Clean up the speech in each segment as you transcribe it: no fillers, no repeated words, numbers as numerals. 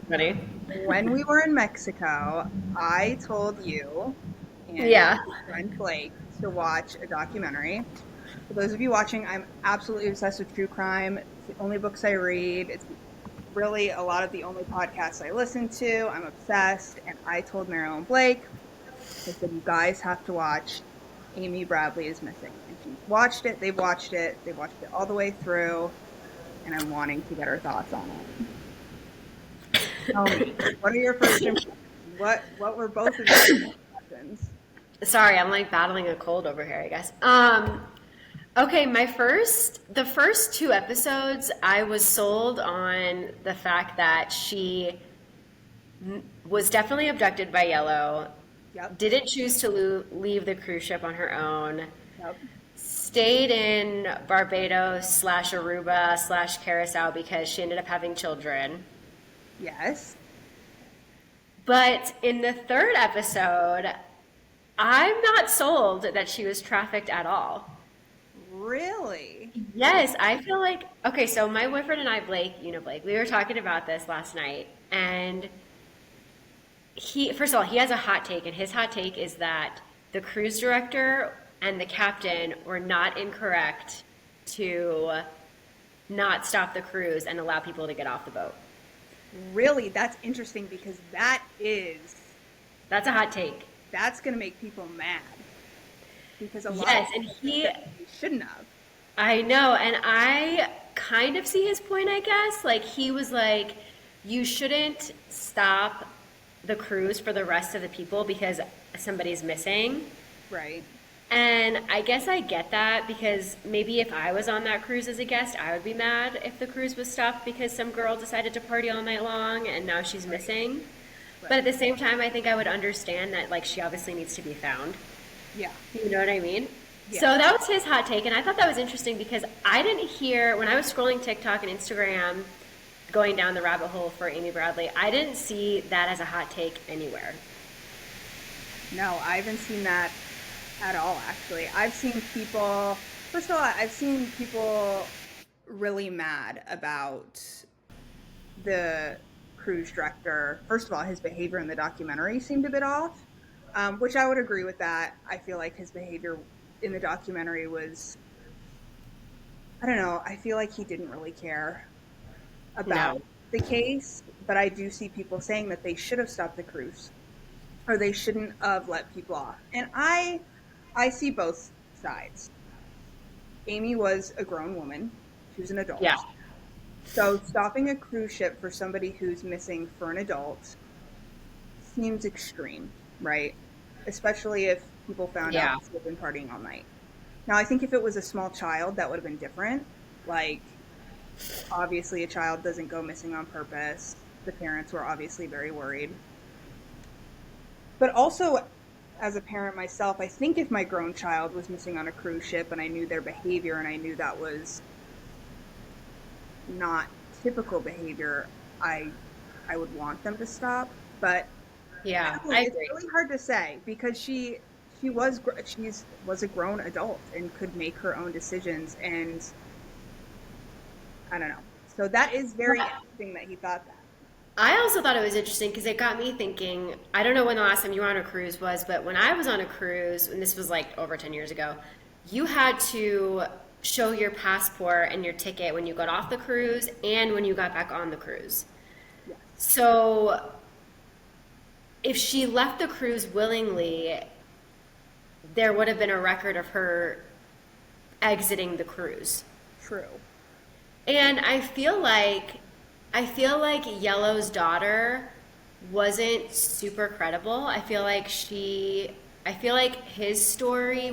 Funny. When we were in Mexico, I told you and Yeah. my friend Blake to watch a documentary. For those of you watching, I'm absolutely obsessed with true crime. It's the only books I read. It's really a lot of the only podcasts I listen to. I'm obsessed. And I told Marilyn Blake, I said, you guys have to watch Amy Bradley is Missing. And she's watched it. They've watched it. They've watched it all the way through. And I'm wanting to get her thoughts on it. Tell me, what are your first impressions? What were both of your first impressions? Sorry, I'm like battling a cold over here, I guess. Okay, the first two episodes, I was sold on the fact that she was definitely abducted by Yellow, Yep. didn't choose to leave the cruise ship on her own, Yep. stayed in Barbados slash Aruba slash Curacao because she ended up having children. Yes. But in the third episode, I'm not sold that she was trafficked at all. Really? Yes, I feel like, okay, so my boyfriend and I, Blake, you know Blake, we were talking about this last night, and first of all, he has a hot take, and his hot take is that the cruise director and the captain were not incorrect to not stop the cruise and allow people to get off the boat. Really? That's interesting because That's a hot take. that's going to make people mad because a lot of Yes, and people think that they shouldn't have. I know, and I kind of see his point, I guess. Like, he was like, you shouldn't stop the cruise for the rest of the people because somebody's missing. Right. And I guess I get that because maybe if I was on that cruise as a guest, I would be mad if the cruise was stopped because some girl decided to party all night long and now she's missing. But Right. at the same time, I think I would understand that, like, she obviously needs to be found. Yeah. You know what I mean? So Yeah. that was his hot take, and I thought that was interesting because I didn't hear, when I was scrolling TikTok and Instagram, going down the rabbit hole for Amy Bradley, I didn't see that as a hot take anywhere. No, I haven't seen that at all, actually. I've seen people, first of all, I've seen people really mad about the cruise director. First of all, his behavior in the documentary seemed a bit off, which I would agree with that. I feel like his behavior in the documentary was, I don't know, I feel like he didn't really care about No. the case, but I do see people saying that they should have stopped the cruise or they shouldn't have let people off. And I see both sides. Amy was a grown woman. She was an Yeah. adult. So stopping a cruise ship for somebody who's missing for an adult seems extreme, right? Especially if people found out Yeah. she'd been partying all night. Now, I think if it was a small child, that would have been different. Like, obviously, a child doesn't go missing on purpose. The parents were obviously very worried. But also, as a parent myself, I think if my grown child was missing on a cruise ship and I knew their behavior and I knew that was not typical behavior, I I would want them to stop. But I Yeah, don't know, I it's agree. really hard to say because she's was a grown adult and could make her own decisions, and I don't know. So that is very interesting that he thought that. I also thought it was interesting because it got me thinking. I don't know when the last time you were on a cruise was, but when I was on a cruise, and this was like over 10 years ago, you had to show your passport and your ticket when you got off the cruise and when you got back on the cruise. Yes. So if she left the cruise willingly, there would have been a record of her exiting the cruise. True. And I feel like Yellow's daughter wasn't super credible. I feel like his story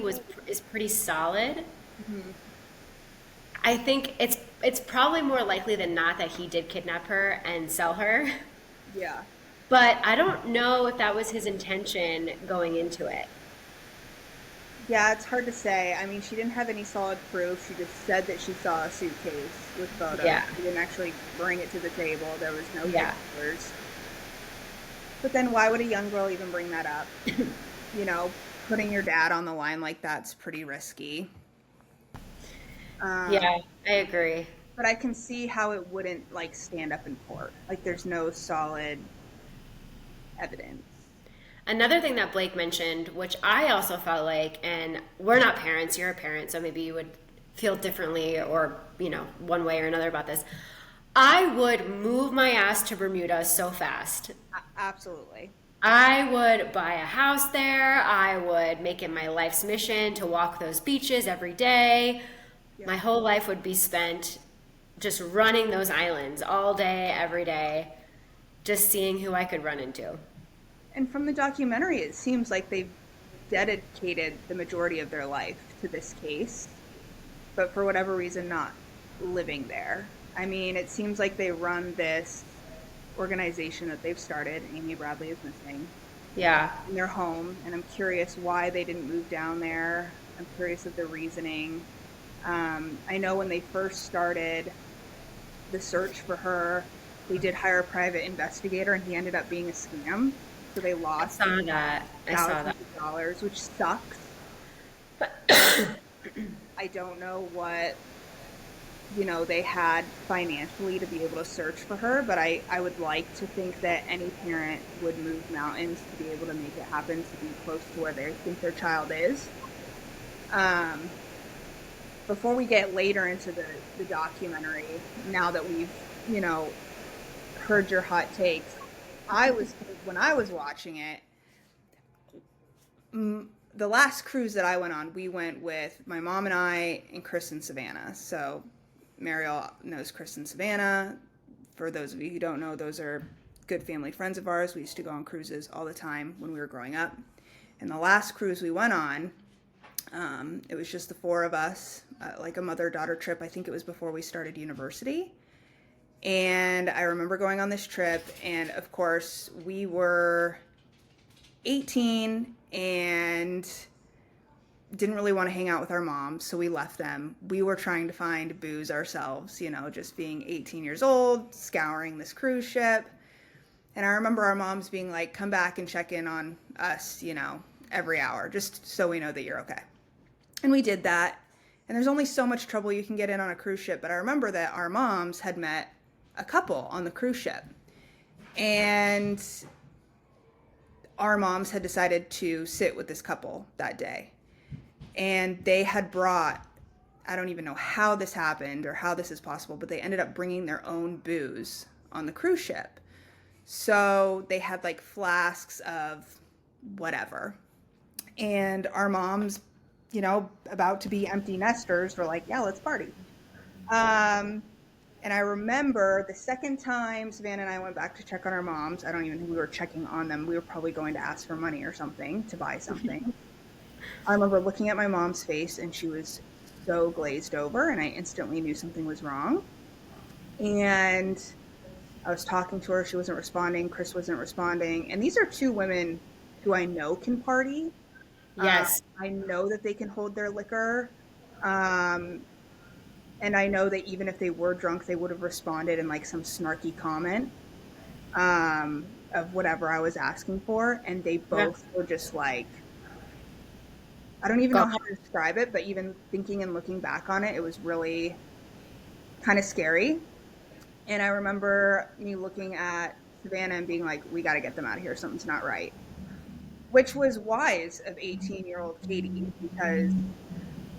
is pretty solid. Hmm. I think it's probably more likely than not that he did kidnap her and sell her. Yeah. But I don't know if that was his intention going into it. Yeah, it's hard to say. I mean, she didn't have any solid proof. She just said that she saw a suitcase with photos. Yeah. She didn't actually bring it to the table. There was no Yeah. pictures. But then why would a young girl even bring that up? You know, putting your dad on the line like that's pretty risky. Um, Yeah, I agree. But I can see how it wouldn't like stand up in court. Like there's no solid evidence. Another thing that Blake mentioned, which I also felt like, and we're not parents, you're a parent, so maybe you would feel differently or, one way or another about this. I would move my ass to Bermuda so fast. Absolutely. I would buy a house there. I would make it my life's mission to walk those beaches every day. Yep. My whole life would be spent just running those islands all day, every day, just seeing who I could run into. And from the documentary, it seems like they've dedicated the majority of their life to this case, but for whatever reason, not living there. I mean, it seems like they run this organization that they've started, Amy Bradley is Missing, Yeah. in their home, and I'm curious why they didn't move down there. I'm curious of the reasoning. I know when they first started the search for her, they did hire a private investigator, and he ended up being a scam. So they lost I saw that. thousands of dollars, which sucks. I don't know what they had financially to be able to search for her, but I would like to think that any parent would move mountains to be able to make it happen, to be close to where they think their child is. Before we get later into the documentary, now that we've heard your hot takes, when I was watching it, the last cruise that I went on, we went with my mom and I and Chris and Savannah. So Mariel knows Chris and Savannah. For those of you who don't know, those are good family friends of ours. We used to go on cruises all the time when we were growing up. And the last cruise we went on, it was just the four of us, like a mother-daughter trip. I think it was before we started university. And I remember going on this trip, and of course, we were 18 and didn't really want to hang out with our moms, so we left them. We were trying to find booze ourselves, just being 18 years old, scouring this cruise ship. And I remember our moms being like, come back and check in on us, every hour, just so we know that you're okay. And we did that. And there's only so much trouble you can get in on a cruise ship. But I remember that our moms had met a couple on the cruise ship. And our moms had decided to sit with this couple that day. And they had brought, I don't even know how this happened or how this is possible, but they ended up bringing their own booze on the cruise ship. So they had like flasks of whatever. And our moms, about to be empty nesters, were like, yeah, let's party. And I remember the second time Savannah and I went back to check on our moms, I don't even think we were checking on them. We were probably going to ask for money or something to buy something. I remember looking at my mom's face, and she was so glazed over, and I instantly knew something was wrong. And I was talking to her. She wasn't responding. Chris wasn't responding. And these are two women who I know can party. Yes. I know that they can hold their liquor. And I know that even if they were drunk, they would have responded in like some snarky comment of whatever I was asking for. And they both were just like, I don't even know how to describe it, but even thinking and looking back on it, it was really kind of scary. And I remember me looking at Savannah and being like, we got to get them out of here. Something's not right. Which was wise of 18-year-old Katie, because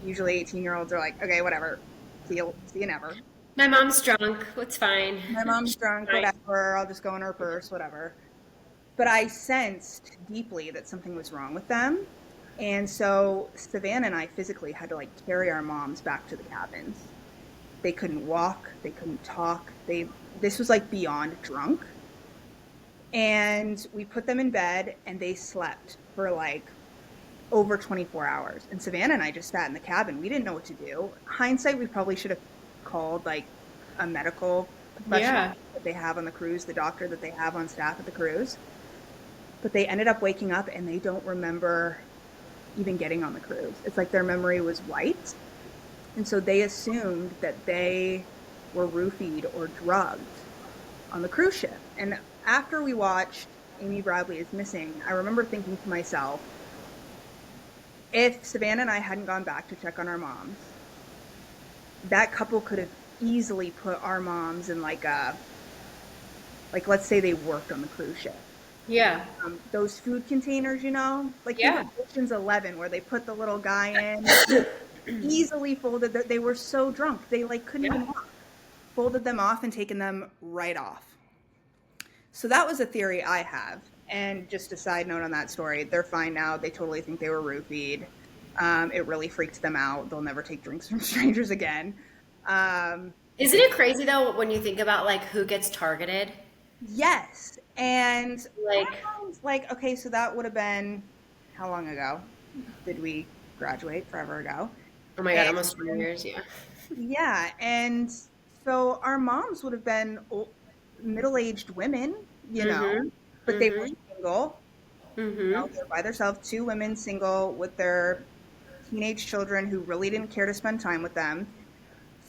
usually 18-year-olds are like, okay, whatever. See you never. My mom's drunk. It's fine. My mom's drunk, whatever. I'll just go in her purse, whatever. But I sensed deeply that something was wrong with them. And so Savannah and I physically had to like carry our moms back to the cabins. They couldn't walk. They couldn't talk. This was like beyond drunk. And we put them in bed, and they slept for like over 24 hours. And Savannah and I just sat in the cabin. We didn't know what to do. Hindsight, we probably should have called like a medical professional that they have on the cruise, the doctor that they have on staff at the cruise. But they ended up waking up, and they don't remember even getting on the cruise. It's like their memory was wiped. And so they assumed that they were roofied or drugged on the cruise ship. And after we watched Amy Bradley is Missing, I remember thinking to myself, if Savannah and I hadn't gone back to check on our moms, that couple could have easily put our moms in like let's say they worked on the cruise ship. Yeah. Those food containers, like think of Yeah. Ocean's 11 where they put the little guy in, easily folded. They were so drunk they like couldn't Yeah. even walk. Folded them off and taken them right off. So that was a theory I have. And just a side note on that story, they're fine now. They totally think they were roofied. It really freaked them out. They'll never take drinks from strangers again. Isn't it crazy though when you think about like who gets targeted? Yes. And Like, like, okay, so that would have been how long ago did we graduate? Forever ago. oh my God, And almost 4 years. Yeah. yeah, and so our moms would have been middle-aged women, Mm-hmm. but they were Mm-hmm. single. Mm-hmm. They were by themselves, two women single with their teenage children who really didn't care to spend time with them.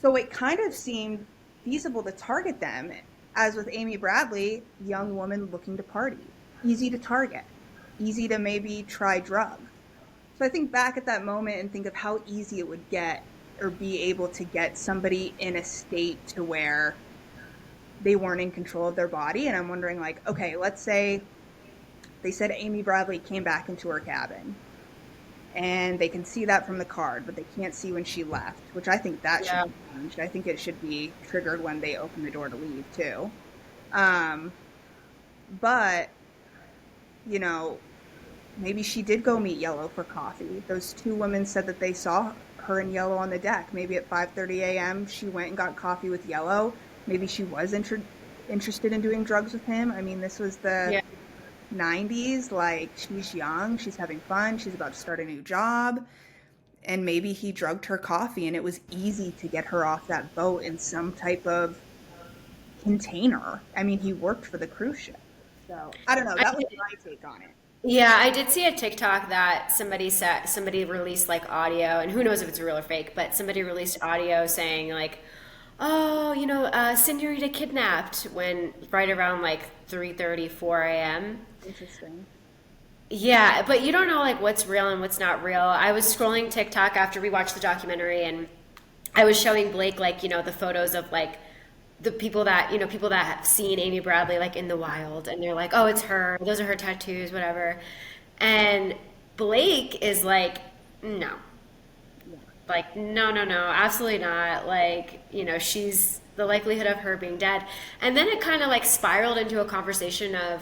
So it kind of seemed feasible to target them, as with Amy Bradley, young woman looking to party. Easy to target, easy to maybe try drugs. So I think back at that moment and think of how easy it would get or be able to get somebody in a state to where they weren't in control of their body. And I'm wondering, like, okay, let's say they said Amy Bradley came back into her cabin and they can see that from the card, but they can't see when she left, which I think that should Yeah. be changed. I think it should be triggered when they open the door to leave too. Um, but, you know, maybe she did go meet Yellow for coffee. Those two women said that they saw her and Yellow on the deck. Maybe at 5:30 a.m. she went and got coffee with Yellow. Maybe she was interested in doing drugs with him. I mean, this was the Yeah. 90s. Like, she's young, she's having fun, she's about to start a new job. And maybe he drugged her coffee and it was easy to get her off that boat in some type of container. I mean, he worked for the cruise ship. So I don't know. I That was did, my take on it. yeah, I did see a TikTok that somebody released like audio, and who knows if it's real or fake, but somebody released audio saying like, "Oh, Senorita kidnapped," when right around like 3:30, 4 a.m. Interesting. Yeah, but you don't know like what's real and what's not real. I was scrolling TikTok after we watched the documentary, and I was showing Blake like, the photos of like the people that have seen Amy Bradley like in the wild, and they're like, "Oh, it's her. Those are her tattoos, whatever." And Blake is like, "No." Like, no, no, no, absolutely not. Like, she's the likelihood of her being dead. And then it kind of like spiraled into a conversation of,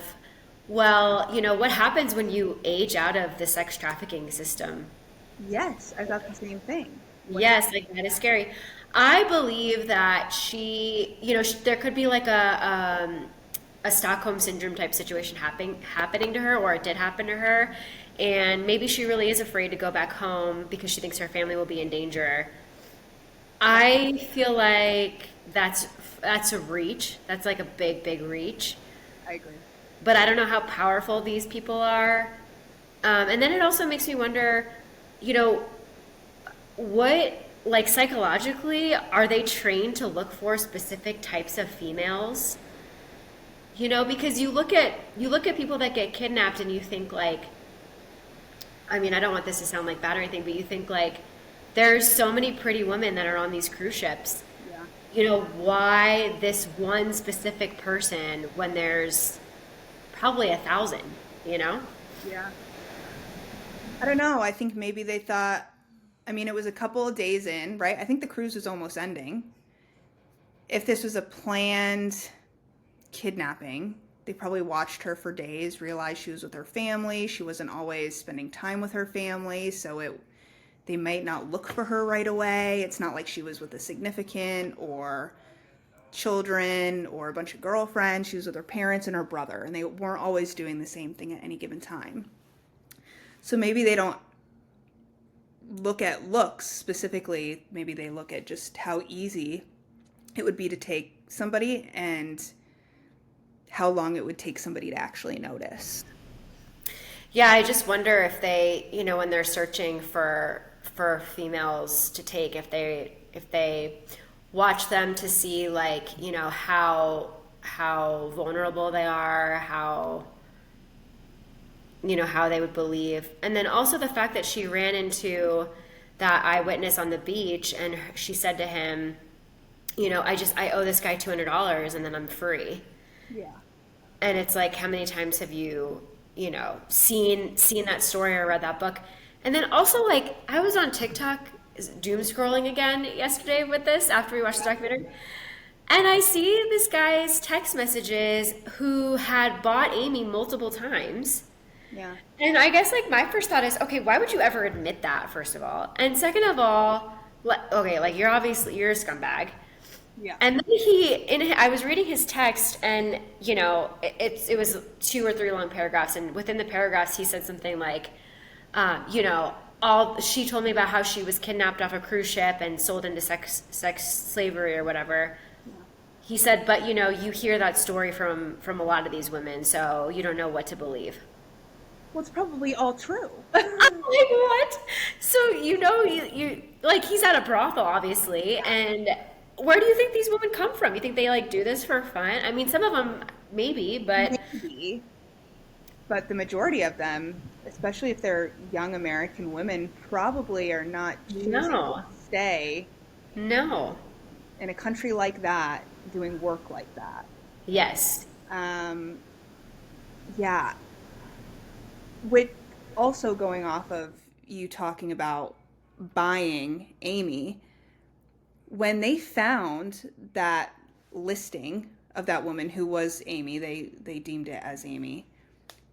well, what happens when you age out of the sex trafficking system? Yes, I thought the same thing. What Yes, happened? like that is scary. I believe that there could be like a Stockholm syndrome type situation happening to her, or it did happen to her, and maybe she really is afraid to go back home because she thinks her family will be in danger. I feel like that's a reach. That's like a big, big reach. I agree. But I don't know how powerful these people are. And then it also makes me wonder, you know, what, like psychologically, are they trained to look for specific types of females? Because you look at people that get kidnapped and you think like, I mean, I don't want this to sound like bad or anything, but you think like there's so many pretty women that are on these cruise ships. Yeah. Why this one specific person when there's probably 1,000, you know? Yeah. I don't know. I think maybe they thought, I mean, it was a couple of days in, right? I think the cruise was almost ending. If this was a planned kidnapping, they probably watched her for days, realized she was with her family. She wasn't always spending time with her family, so they might not look for her right away. It's not like she was with a significant or children or a bunch of girlfriends. She was with her parents and her brother, and they weren't always doing the same thing at any given time. So maybe they don't look at looks specifically. Maybe they look at just how easy it would be to take somebody and how long it would take somebody to actually notice. Yeah, I just wonder if they, when they're searching for females to take, if they watch them to see like, how vulnerable they are, how they would believe. And then also the fact that she ran into that eyewitness on the beach and she said to him, I owe this guy $200 and then I'm free. Yeah. And it's like, how many times have you, seen that story or read that book? And then also, like, I was on TikTok doom scrolling again yesterday with this after we watched the documentary. And I see this guy's text messages who had bought Amy multiple times. Yeah. And I guess, like, my first thought is, okay, why would you ever admit that, first of all? And second of all, okay, like, you're a scumbag. Yeah. And then I was reading his text, and it was 2 or 3 long paragraphs, and within the paragraphs, he said something like, she told me about how she was kidnapped off a cruise ship and sold into sex slavery or whatever. He said, but you hear that story from a lot of these women, so you don't know what to believe. Well, it's probably all true. I'm like, what? So you like, he's at a brothel, obviously, and where do you think these women come from? You think they like do this for fun? I mean, some of them maybe, but Maybe, but the majority of them, especially if they're young American women, probably are not choosing no, to stay no, in a country like that doing work like that. yes, Um, yeah. With also going off of you talking about buying Amy, when they found that listing of that woman who was Amy, they deemed it as Amy.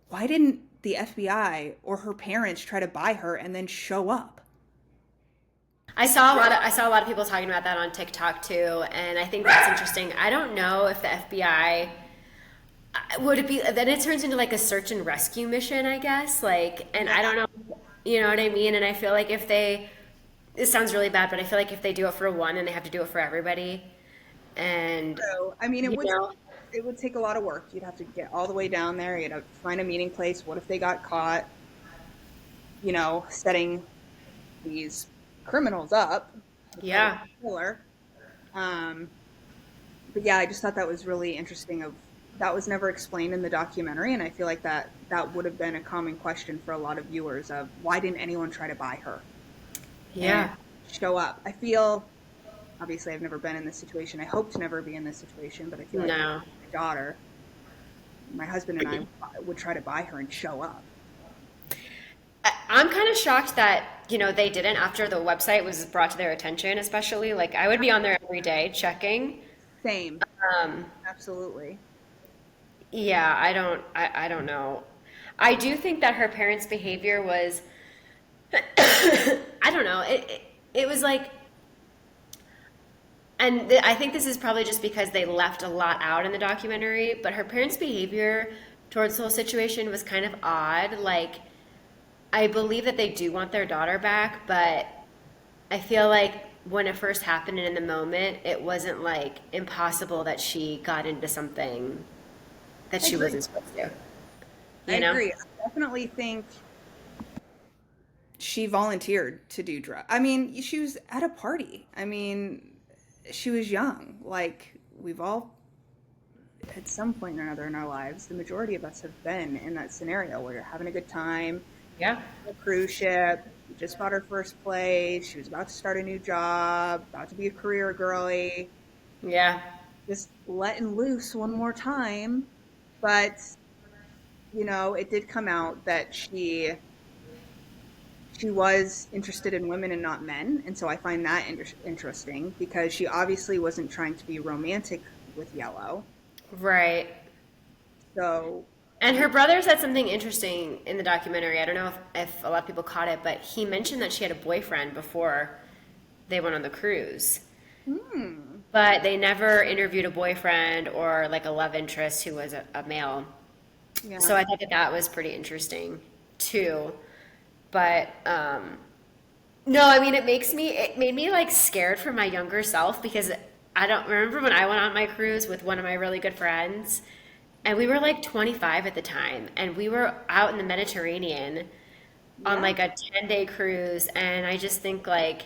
Why didn't the FBI or her parents try to buy her and then show up? I saw a lot of people talking about that on TikTok too, and I think that's interesting. I don't know if the FBI would it be then it turns into like a search and rescue mission, I guess. Like, and I don't know, you know what I mean? And I feel like if they this sounds really bad, but I feel like if they do it for one, and they have to do it for everybody, and So, I mean, you know, it would take a lot of work. You'd have to get all the way down there. You'd have to find a meeting place. What if they got caught, setting these criminals up? yeah. Killer. Um, but yeah, I just thought that was really interesting. That was never explained in the documentary, and I feel like that would have been a common question for a lot of viewers of why didn't anyone try to buy her and Yeah. show up? I feel obviously I've never been in this situation. I hope to never be in this situation, but I feel like No. my daughter, my husband, and I would try to buy her and show up. I'm kind of shocked that, they didn't after the website was brought to their attention, especially. Like, I would be on there every day checking. Same, Um, absolutely. yeah, I don't know. I do think that her parents' behavior was, I don't know, it was like, and I think this is probably just because they left a lot out in the documentary, but her parents' behavior towards the whole situation was kind of odd. Like, I believe that they do want their daughter back, but I feel like when it first happened and in the moment, it wasn't like impossible that she got into something that I she agree. wasn't supposed to. I You know? agree. I definitely think she volunteered to do drugs. I mean, she was at a party. I mean, she was young. Like, we've all, at some point or another in our lives, the majority of us have been in that scenario where you're having a good time, Yeah. on a cruise ship, you just bought her first place, she was about to start a new job, about to be a career girlie, Yeah. just letting loose one more time. But, it did come out that she was interested in women and not men, and so I find that interesting because she obviously wasn't trying to be romantic with Yellow. Right. So, And her brother said something interesting in the documentary. I don't know if a lot of people caught it, but he mentioned that she had a boyfriend before they went on the cruise. But they never interviewed a boyfriend or like a love interest who was a male. yeah, So I thought that was pretty interesting too. But no, I mean, it made me like scared for my younger self because I don't remember when I went on my cruise with one of my really good friends, and we were like 25 at the time, and we were out in the Mediterranean on yeah, like a 10-day cruise, and I just think like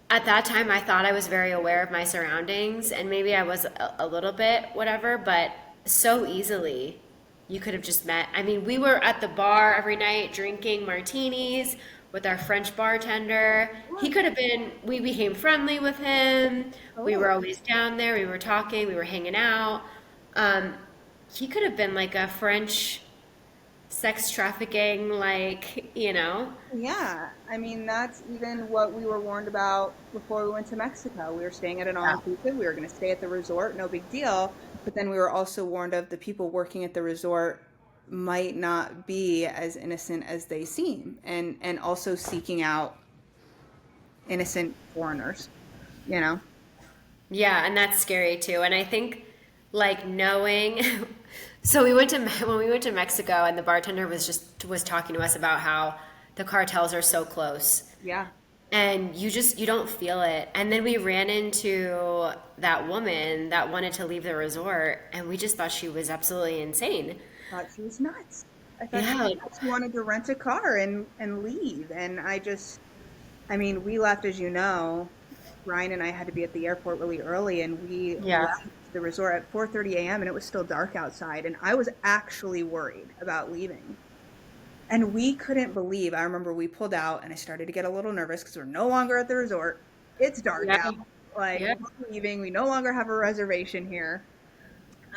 at that time I thought I was very aware of my surroundings, and maybe I was a little bit whatever, but so easily you could have just met. I mean, we were at the bar every night drinking martinis with our French bartender. He could have been, we became friendly with him. We Totally. were always down there. We were talking. We were hanging out. Um, he could have been like a French sex trafficking, like, you know? Yeah, I mean, that's even what we were warned about before we went to Mexico. We were staying at an Yeah. all-inclusive. We were going to stay at the resort, no big deal. But then we were also warned of the people working at the resort might not be as innocent as they seem, and also seeking out innocent foreigners, you know? Yeah, and that's scary too. And I think like knowing so we went to when we went to Mexico and the bartender was talking to us about how the cartels are so close Yeah. and you don't feel it. And then we ran into that woman that wanted to leave the resort and we just thought she was absolutely insane. Thought she was nuts. I thought Yeah. she wanted to rent a car and leave. And I mean, we left, as you know, Ryan and I had to be at the airport really early, and we Yeah. left the resort at 4:30 a.m. and it was still dark outside, and I was actually worried about leaving. And we couldn't believe. I remember we pulled out, and I started to get a little nervous because we're no longer at the resort. It's dark Yeah. out. Like Yeah. we're leaving. We no longer have a reservation here.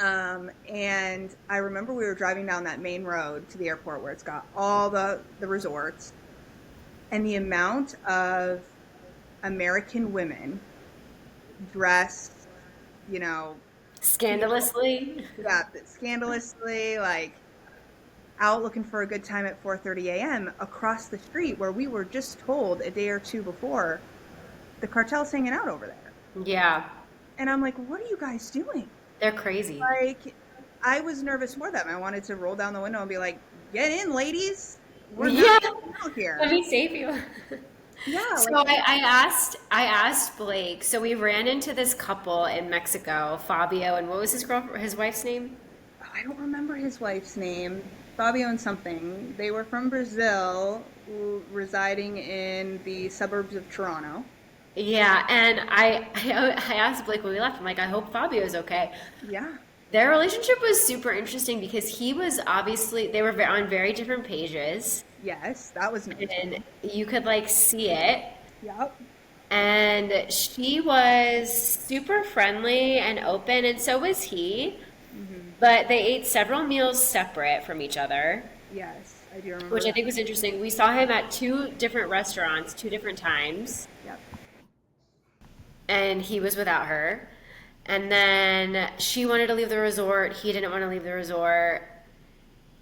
And I remember we were driving down that main road to the airport where it's got all the resorts, and the amount of American women dressed, you know, Scandalously. yeah, scandalously, like out looking for a good time at 4:30 a.m. across the street where we were just told a day or two before the cartel's hanging out over there. Yeah. And I'm like, what are you guys doing? They're crazy. Like, I was nervous for them. I wanted to roll down the window and be like, get in, ladies. We're Yeah. not out here. Let me save you. Yeah, So like, I asked Blake. So we ran into this couple in Mexico, Fabio, and what was his wife's name? I don't remember his wife's name. Fabio and something. They were from Brazil, residing in the suburbs of Toronto. Yeah, and I asked Blake when we left. I'm like, I hope Fabio's okay. Yeah. Their relationship was super interesting because he was obviously they were on very different pages, Yes, that was noticeable. and you could like see it. Yep. And she was super friendly and open, and so was he. Hmm. But they ate several meals separate from each other, Yes, I do remember which I that. think was interesting. We saw him at two different restaurants, two different times, Yep. and he was without her. And then she wanted to leave the resort. He didn't want to leave the resort.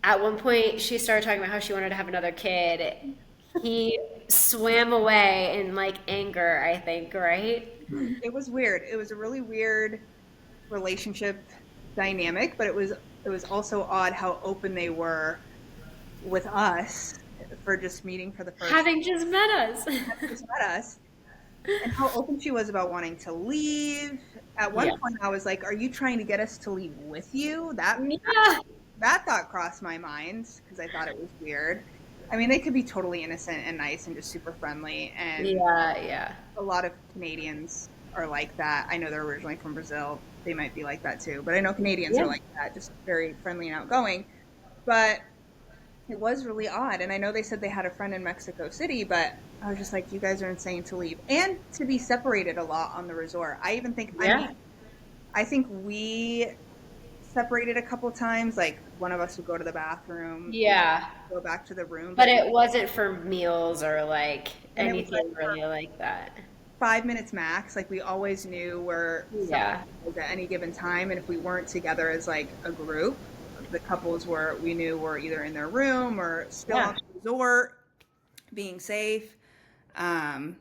At one point, she started talking about how she wanted to have another kid. He swam away in like anger, I think, right? It was weird. It was a really weird relationship dynamic, but it was also odd how open they were with us for just meeting for the first time. Having just met us. Just met us, and how open she was about wanting to leave. At one Yeah. point, I was like, "Are you trying to get us to leave with you?" Yeah. That thought crossed my mind because I thought it was weird. I mean, they could be totally innocent and nice and just super friendly, and Yeah, yeah. a lot of Canadians are like that. I know they're originally from Brazil. They might be like that too, but I know Canadians Yeah. are like that, just very friendly and outgoing. But it was really odd, and I know they said they had a friend in Mexico City, but I was just like, you guys are insane to leave and to be separated a lot on the resort. I even think, I Yeah. mean, I think we separated a couple times. Like one of us would go to the bathroom, Yeah. go back to the room, But it wasn't for meals or like and it was like anything really like that. 5 minutes max. Like we always knew where someone Yeah. was at any given time, and if we weren't together as like a group, the couples we knew were either in their room or still Yeah. on the resort, being safe. Um,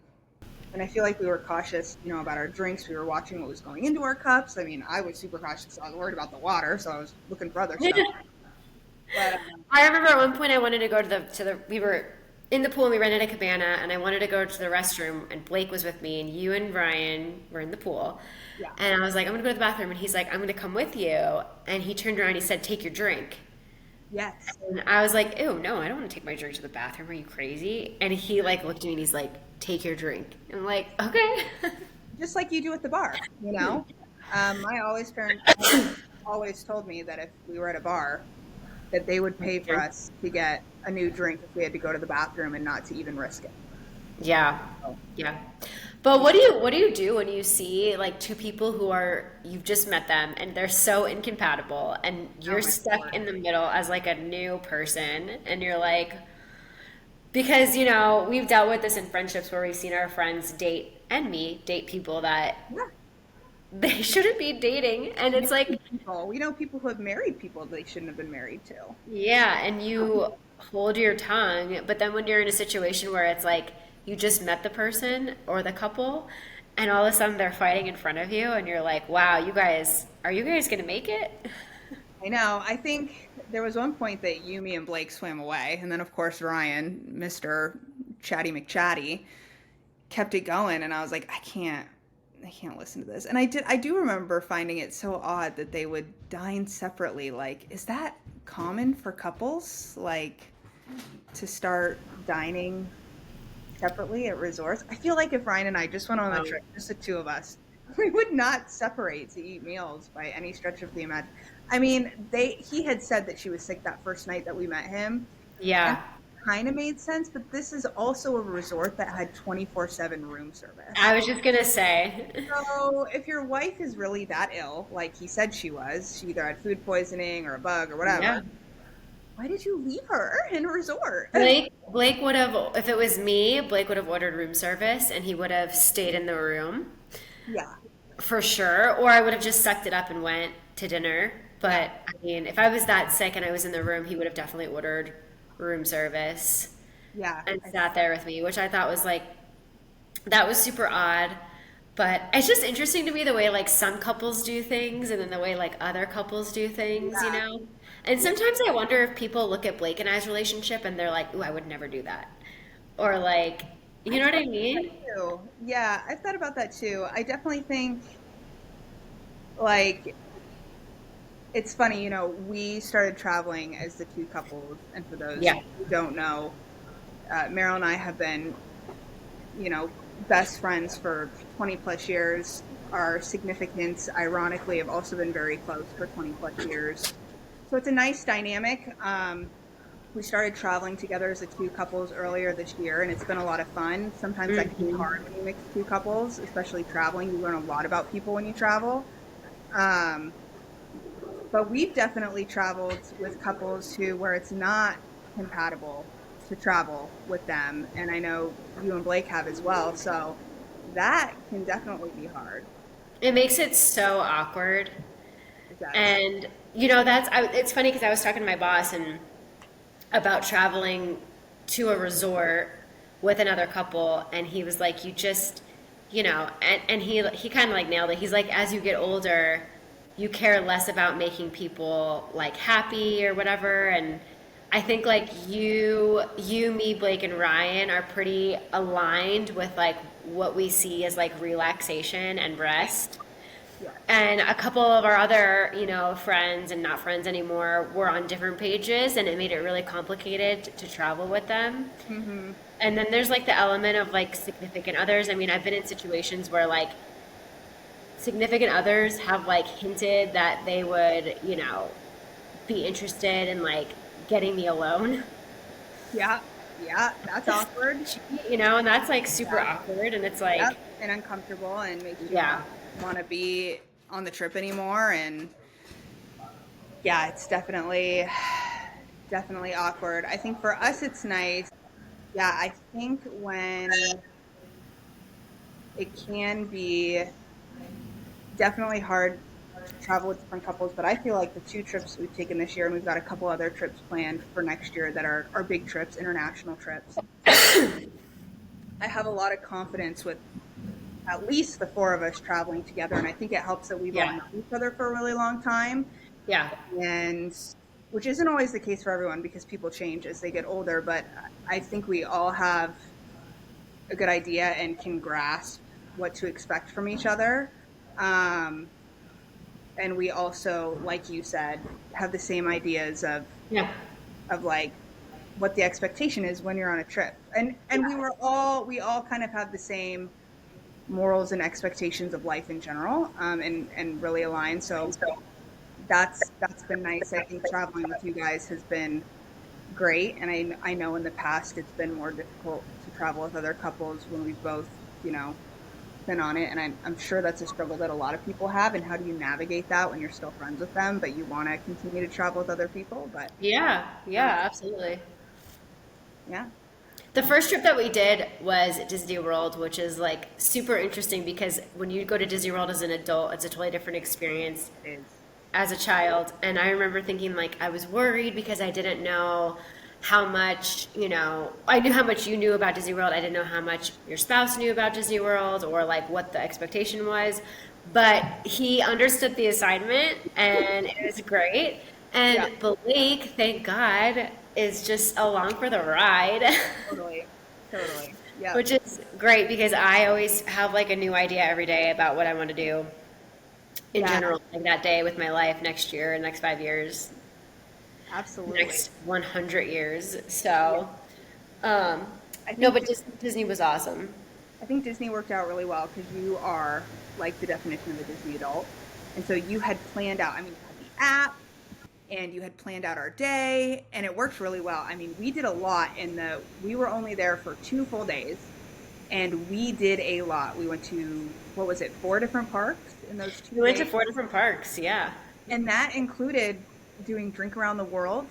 and I feel like we were cautious, about our drinks. We were watching what was going into our cups. I mean, I was super cautious. I was worried about the water, so I was looking for other stuff. But I remember at one point I wanted to go to the we were in the pool and we rented a cabana and I wanted to go to the restroom and Blake was with me and you and Ryan were in the pool. yeah, And I was like, I'm gonna go to the bathroom and he's like, I'm gonna come with you. And he turned around and he said, take your drink. yes, And I was like, ew, no, I don't want to take my drink to the bathroom. Are you crazy? And he like looked at me and he's like, take your drink. And I'm like, okay. just like you do at the bar. My parents always told me that if we were at a bar, that they would pay for us to get a new drink if we had to go to the bathroom and not to even risk it. Yeah. So, Yeah. But what do you do when you see like two people who are you've just met them and they're so incompatible and oh you're my stuck Lord. in the middle as like a new person and you're like because you know, we've dealt with this in friendships where we've seen our friends date and me date people that Yeah. they shouldn't be dating and it's like People. We know people who have married people they shouldn't have been married to. yeah, and you hold your tongue, but then when you're in a situation where it's like you just met the person or the couple, and all of a sudden they're fighting in front of you, and you're like, wow, you guys, are you guys gonna make it? I know. I think there was one point that you, me, and Blake swam away, and then of course Ryan, Mr. Chatty McChatty, kept it going, and I was like, I can't listen to this. And I do remember finding it so odd that they would dine separately. Like, is that common for couples? Like, to start dining separately at resorts? I feel like if Ryan and I just went on a Um, trip, just the two of us, we would not separate to eat meals by any stretch of the imagination. I mean, he had said that she was sick that first night that we met him, and yeah, kind of made sense, but this is also a resort that had 24/7 room service. I was just gonna say, So if your wife is really that ill, like he said she was, she either had food poisoning or a bug or yeah. whatever, why did you leave her in a resort? Blake would have, if it was me, Blake would have ordered room service, and he would have stayed in the room Yeah, for sure, or I would have just sucked it up and went to dinner. yeah, But I mean, if I was that sick and I was in the room, he would have definitely ordered room service yeah. and sat there with me, which I thought was like, that was super odd. But it's just interesting to me the way like some couples do things and then the way like other couples do things, you Yeah. know? And sometimes I wonder if people look at Blake and I's relationship and they're like, ooh, I would never do that. Or like, you I've know what thought I about that mean? too. Yeah, I've thought about that too. I definitely think like it's funny, we started traveling as the two couples, and for those Yeah. who don't know, Meryl and I have been, you know, best friends for 20 plus years. Our significants, ironically, have also been very close for 20 plus years. So it's a nice dynamic. We started traveling together as the two couples earlier this year, and it's been a lot of fun. Sometimes that can be Hmm. hard when you mix two couples, especially traveling. You learn a lot about people when you travel. Um, but we've definitely traveled with couples where it's not compatible to travel with them, and I know you and Blake have as well. So that can definitely be hard. It makes it so awkward. It does. And, you know, it's funny because I was talking to my boss and about traveling to a resort with another couple and he was like you just you know and he kind of like nailed it. He's like as you get older you care less about making people like happy or whatever. And I think like you me Blake and Ryan are pretty aligned with like what we see as like relaxation and rest. Yeah. And a couple of our other, you know, friends and not friends anymore were on different pages, and it made it really complicated to travel with them. Hmm. And then there's like the element of like significant others. I mean, I've been in situations where like significant others have like hinted that they would, you know, be interested in like getting me alone, Yeah. Yeah. That's awkward. you know, and that's like super Yeah. awkward. And it's like, Yep. And uncomfortable, and makes you not yeah, want to be on the trip anymore. And yeah, it's definitely awkward. I think for us, it's nice. Yeah. I think when it can be definitely hard to travel with different couples, but I feel like the two trips we've taken this year, and we've got a couple other trips planned for next year that are big trips, international trips. I have a lot of confidence with at least the four of us traveling together, and I think it helps that we've all yeah, known each other for a really long time, yeah, and which isn't always the case for everyone because people change as they get older, but I think we all have a good idea and can grasp what to expect from each other. Um, and we also, like you said, have the same ideas yeah, of like what the expectation is when you're on a trip. And we all kind of have the same morals and expectations of life in general, and really align. So that's been nice. I think traveling with you guys has been great, and I know in the past it's been more difficult to travel with other couples when we've both, you know, been on it, and I'm sure that's a struggle that a lot of people have. And how do you navigate that when you're still friends with them, but you want to continue to travel with other people? But Yeah, um, yeah, absolutely. yeah, The first trip that we did was Disney World, which is like super interesting because when you go to Disney World as an adult, it's a totally different experience it is. as a child. And I remember thinking like I was worried because I didn't know how much, I knew how much you knew about Disney World. I didn't know how much your spouse knew about Disney World or like what the expectation was. But he understood the assignment and it was great. Yeah, And Blake, thank God, is just along for the ride. totally, totally. Yeah, Which is great because I always have like a new idea every day about what I want to do in yeah, general, like that day with my life next year, next 5 years, absolutely. next 100 years. Yeah, So, um, I no, think but Disney was awesome. I think Disney worked out really well because you are like the definition of a Disney adult, and so you had planned out. I mean, you had the app, and you had planned out our day, and it worked really well. I mean, we did a lot we were only there for 2 full days, and we did a lot. We went to, what was it, 4 different parks in those two We went to days, 4 different parks. Yeah. and that included doing Drink Around the World,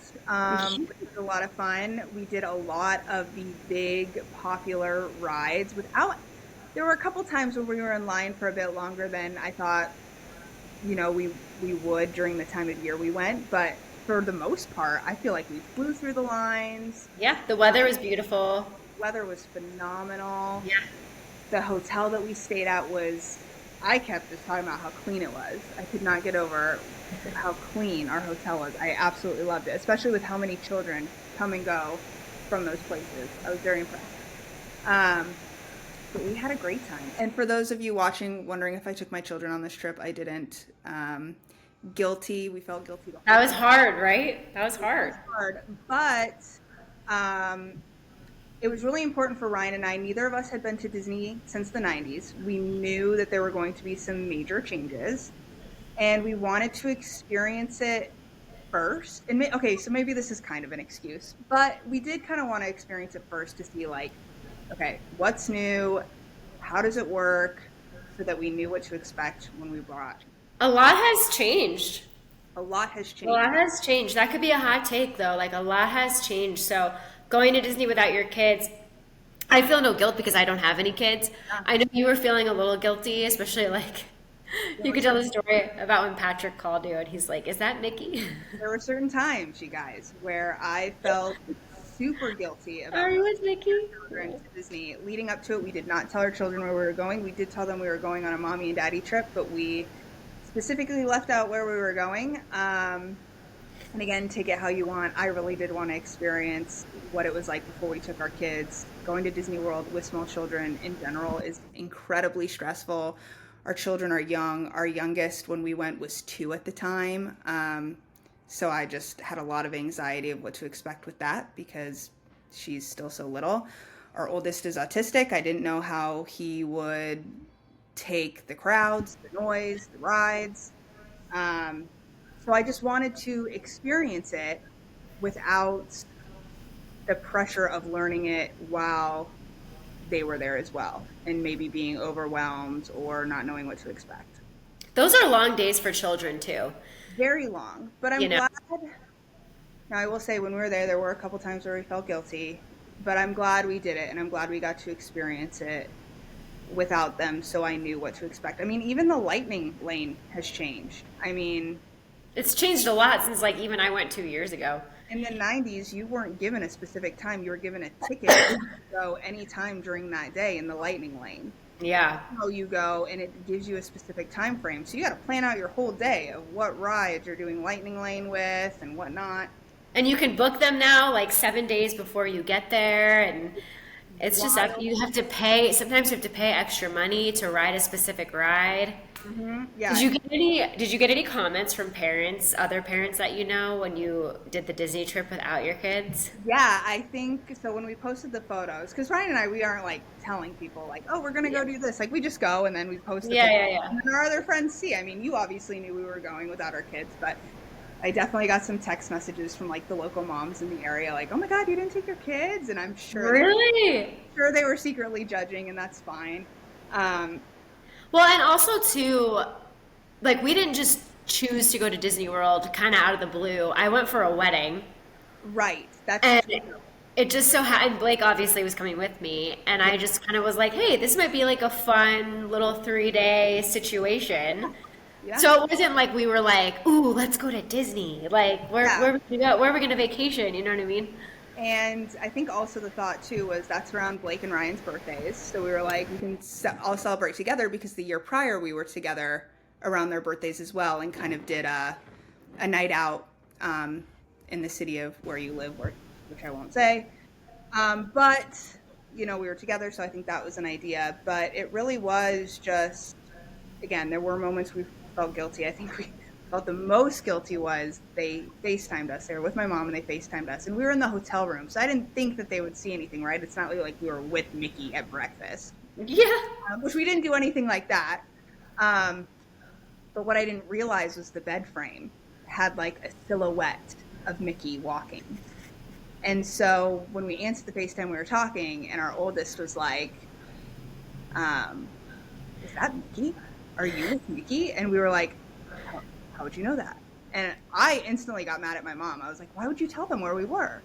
which was a lot of fun. We did a lot of the big popular rides without. There were a couple times where we were in line for a bit longer than I thought, we would during the time of year we went, but for the most part, I feel like we flew through the lines. Yeah. The weather was beautiful. Weather was phenomenal. Yeah. The hotel that we stayed at was, I kept just talking about how clean it was. I could not get over how clean our hotel was. I absolutely loved it, especially with how many children come and go from those places. I was very impressed. Um, but we had a great time. And for those of you watching, wondering if I took my children on this trip, I didn't. Guilty. We felt guilty the whole That was hard, right? That was hard. hard, but it was really important for Ryan and I. Neither of us had been to Disney since the 90s. We knew that there were going to be some major changes, and we wanted to experience it first. And okay, so maybe this is kind of an excuse, but we did kind of want to experience it first to see, like, okay, what's new? How does it work? So that we knew what to expect when we brought. A lot has changed. A lot has A lot changed. has changed. That could be a hot take, though. Like, a lot has changed. So, going to Disney without your kids, I feel no guilt because I don't have any kids. I know you were feeling a little guilty, especially like There you were could tell the certain, story about when Patrick called you and he's like, "Is that Mickey?" there were certain times, you guys, where I felt super guilty Are about you with Mickey? children to Disney. Leading up to it, we did not tell our children where we were going. We did tell them we were going on a mommy and daddy trip, but we specifically left out where we were going. And again, take it how you want. I really did want to experience what it was like before we took our kids. Going to Disney World with small children in general is incredibly stressful. Our children are young. Our youngest, when we went, was 2 at the time. So I just had a lot of anxiety of what to expect with that because she's still so little. Our oldest is autistic. I didn't know how he would take the crowds, the noise, the rides. So I just wanted to experience it without the pressure of learning it while they were there as well, and maybe being overwhelmed or not knowing what to expect. Those are long days for children too. Very long, but I'm You know, glad. Now, I will say, when we were there were a couple times where we felt guilty, but I'm glad we did it, and I'm glad we got to experience it without them, so I knew what to expect. I mean, even the lightning lane has changed. I mean, it's changed a lot since like even I went 2 years ago. in the 90s, you weren't given a specific time. You were given a ticket to go anytime during that day in the lightning lane. Yeah. How you go, and it gives you a specific time frame. So you got to plan out your whole day of what rides you're doing lightning lane with and whatnot. And you can book them now like 7 days before you get there and It's just that wild. you have to pay, sometimes you have to pay extra money to ride a specific ride. Yeah, Did you get any comments from parents, other parents that you know when you did the Disney trip without your kids? yeah, I think so. When we posted the photos, because Ryan and I, we aren't like telling people like, oh, we're gonna Yeah. go do this. Like we just go and then we post the Yeah, pictures, yeah, and yeah. then our other friends see. I mean, you obviously knew we were going without our kids, but I definitely got some text messages from like the local moms in the area, like, oh my God, you didn't take your kids, and I'm Really? sure they were secretly judging, and that's fine. Um, Well, and also too, like we didn't just choose to go to Disney World kind of out of the blue. I went for a wedding, right, that's and true. it just so happened Blake obviously was coming with me, and Yeah, I just kind of was like, "Hey, this might be like a fun little 3-day situation." yeah, So it wasn't like we were like, "Ooh, let's go to Disney." Like, yeah. where are we gonna go? Where are we gonna vacation? You know what I mean? And I think also the thought too was that's around Blake and Ryan's birthdays. So we were like, we can all celebrate together because the year prior we were together around their birthdays as well and kind of did a night out in the city of where you live, which I won't say. But, we were together. So I think that was an idea. But it really was just, again, there were moments we felt guilty. I think we felt the most guilty was they FaceTimed us. They were with my mom and they FaceTimed us. And we were in the hotel room. So I didn't think that they would see anything, right? It's not like we were with Mickey at breakfast, Yeah. which we didn't do anything like that. Um, but what I didn't realize was the bed frame had like a silhouette of Mickey walking. And so when we answered the FaceTime, we were talking, and our oldest was like, um, is that Mickey? Are you with Mickey? And we were like, how would you know that? And I instantly got mad at my mom. I was like, why would you tell them where we were?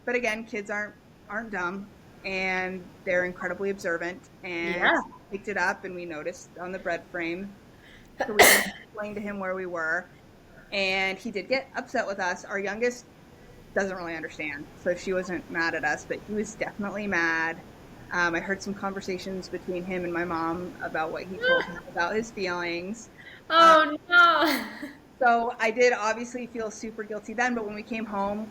But again, kids aren't dumb, and they're incredibly observant. And Yeah. picked it up, and we noticed on the bread frame. So we explained to him where we were, and he did get upset with us. Our youngest doesn't really understand, so she wasn't mad at us, but he was definitely mad. I heard some conversations between him and my mom about what he told her about his feelings. Uh, Oh no. so I did obviously feel super guilty then, but when we came home,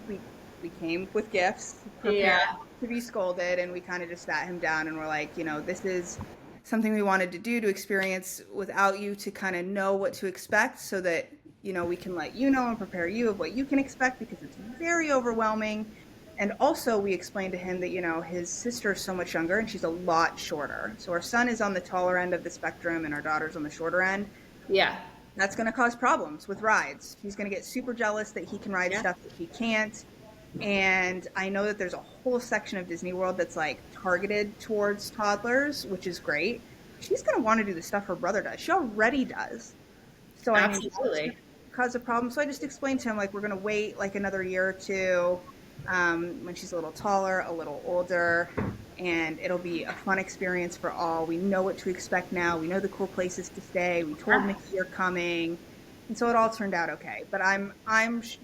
we came with gifts, prepared Yeah. to be scolded, and we kind of just sat him down and we're like, this is something we wanted to do to experience without you to kind of know what to expect so that, we can let you know and prepare you of what you can expect because it's very overwhelming. And also we explained to him that, his sister is so much younger and she's a lot shorter. So our son is on the taller end of the spectrum and our daughter's on the shorter end. Yeah. That's going to cause problems with rides. He's going to get super jealous that he can ride Yeah. stuff that he can't. And I know that there's a whole section of Disney World that's like targeted towards toddlers, which is great. She's going to want to do the stuff her brother does. She already does. So, I mean, that's going Absolutely. to cause a problem. So I just explained to him, like, we're going to wait like another year or two when she's a little taller, a little older, and it'll be a fun experience for all. We know what to expect now. We know the cool places to stay. We told Yeah. Mickey you're coming. And so it all turned out okay. But I'm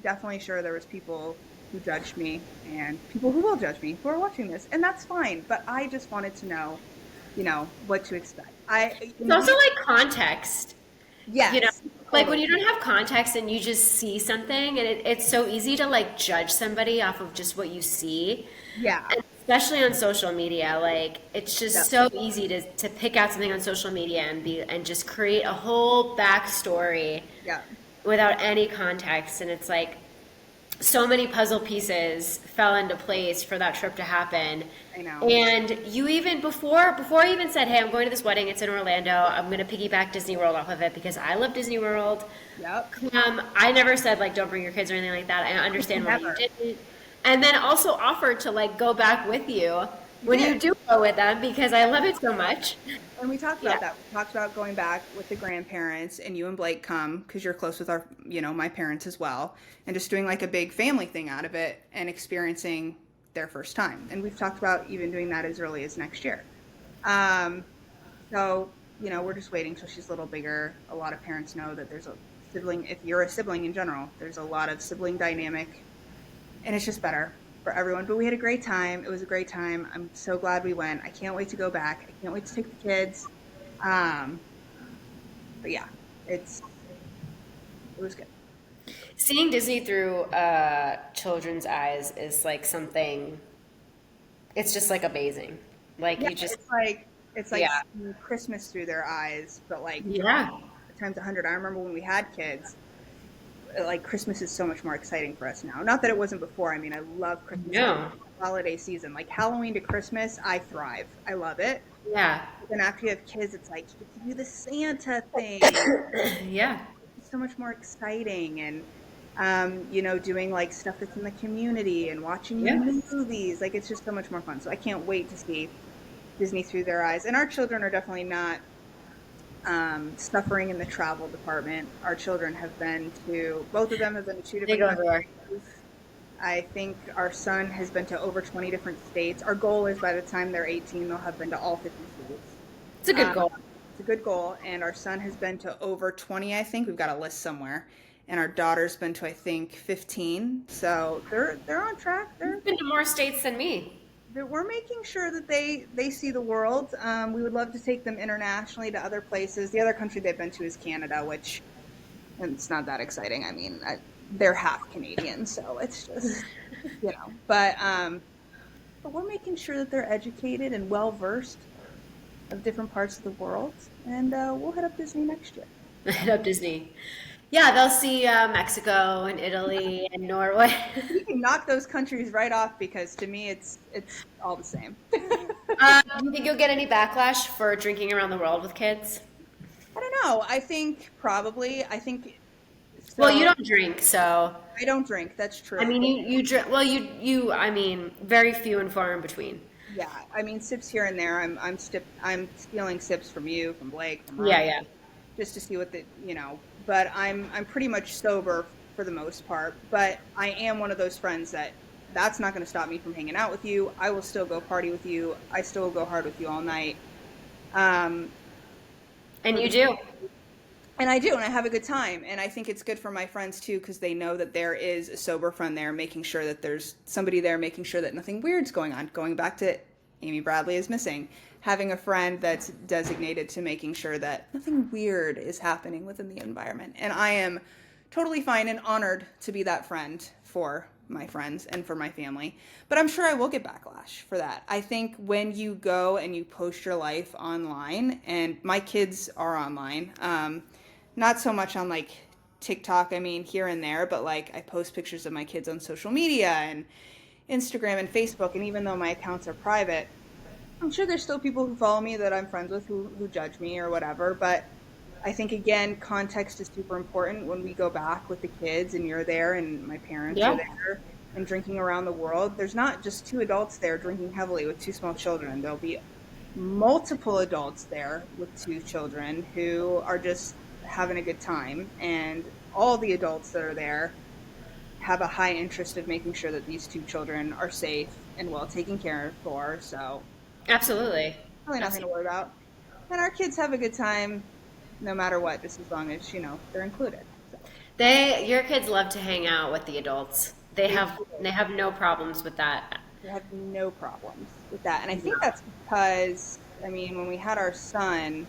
definitely sure there was people who judged me and people who will judge me who are watching this, and that's fine. But I just wanted to know, what to expect. It's also like context. You know, Yes, like when totally. you don't have context and you just see something, and it's so easy to like judge somebody off of just what you see, Yeah, and especially on social media. Like it's yeah, just so easy to pick out something on social media and just create a whole backstory yeah. without any context, and it's like so many puzzle pieces fell into place for that trip to happen. I know. And you even before I even said, "Hey, I'm going to this wedding. It's in Orlando. I'm going to piggyback Disney World off of it because I love Disney World." Yep. I never said like don't bring your kids or anything like that. I understand why you Never. didn't, and then also offered to like go back with you You when did. you do go with them because I love it so much. And we talked Yeah, about that. We talked about going back with the grandparents and you and Blake come because you're close with my parents as well, and just doing like a big family thing out of it and experiencing their first time. And we've talked about even doing that as early as next year. Um, so, we're just waiting till she's a little bigger. A lot of parents know that there's a sibling, if you're a sibling in general, there's a lot of sibling dynamic, and it's just better for everyone. But we had a great time. It was a great time. I'm so glad we went. I can't wait to go back. I can't wait to take the kids. Um, but yeah, it was good. seeing Disney through children's eyes is like something It's just like amazing. Like Yeah, you just, it's like yeah, seeing Christmas through their eyes, but like yeah, times 100. I remember when we had kids, like Christmas is so much more exciting for us now. Not that it wasn't before. I mean, I love Christmas. I love no, holiday season. Like Halloween to Christmas, I thrive. I love it. yeah, But then after you have kids, it's like you get to do the Santa thing. yeah. It's so much more exciting, and doing like stuff that's in the community and watching Yeah. new movies. Like it's just so much more fun. So I can't wait to see Disney through their eyes. And our children are definitely not suffering in the travel department. Our children have been to, both of them have been to two They different go everywhere. countries. I think our son has been to over 20 different states. Our goal is by the time they're 18, they'll have been to all 50 states. It's a good Um, goal. it's a good goal. And our son has been to over 20, I think. We've got a list somewhere. And our daughter's been to, I think, 15. So they're on track. You've been to more states than me. We're making sure that they see the world. We would love to take them internationally to other places. The other country they've been to is Canada, which and it's not that exciting. I mean, they're half Canadian, so it's just But we're making sure that they're educated and well versed of different parts of the world, and we'll head up Disney next year. Hit up Disney. Yeah, they'll see Mexico and Italy and Norway. We can knock those countries right off because to me it's all the same. Do you think you'll get any backlash for drinking around the world with kids? I don't know. I think probably. I think Well, you so. don't drink, so I don't drink. That's I true. mean, you drink. Well, you. I mean, very few and far in between. Yeah, I mean sips here and there. I'm stealing sips from you, from Blake, from Yeah, Ryan, yeah, just to see what But I'm pretty much sober for the most part. But I am one of those friends that's not going to stop me from hanging out with you. I will still go party with you. I still will go hard with you all night. Um, and for you the do. And I do, and I have a good time. And I think it's good for my friends too, because they know that there is a sober friend there, making sure that there's somebody there, making sure that nothing weird's going on. Going back to Amy Bradley is missing, having a friend that's designated to making sure that nothing weird is happening within the environment. And I am totally fine and honored to be that friend for my friends and for my family. But I'm sure I will get backlash for that. I think when you go and you post your life online, and my kids are online, not so much on like TikTok, I mean, here and there, but like I post pictures of my kids on social media and Instagram and Facebook. And even though my accounts are private, I'm sure there's still people who follow me that I'm friends with who judge me or whatever. But I think, again, context is super important when we go back with the kids and you're there and my parents are Yeah, there and drinking around the world. There's not just two adults there drinking heavily with two small children. There'll be multiple adults there with two children who are just having a good time, and all the adults that are there have a high interest of making sure that these two children are safe and well taken care of for. So absolutely. really nothing to Absolutely. worry about. And our kids have a good time no matter what, just as long as they're included. So Your kids love to hang out with the adults. they They have no problems with that. they have no problems with that. And I think No. that's because, I mean, when we had our son,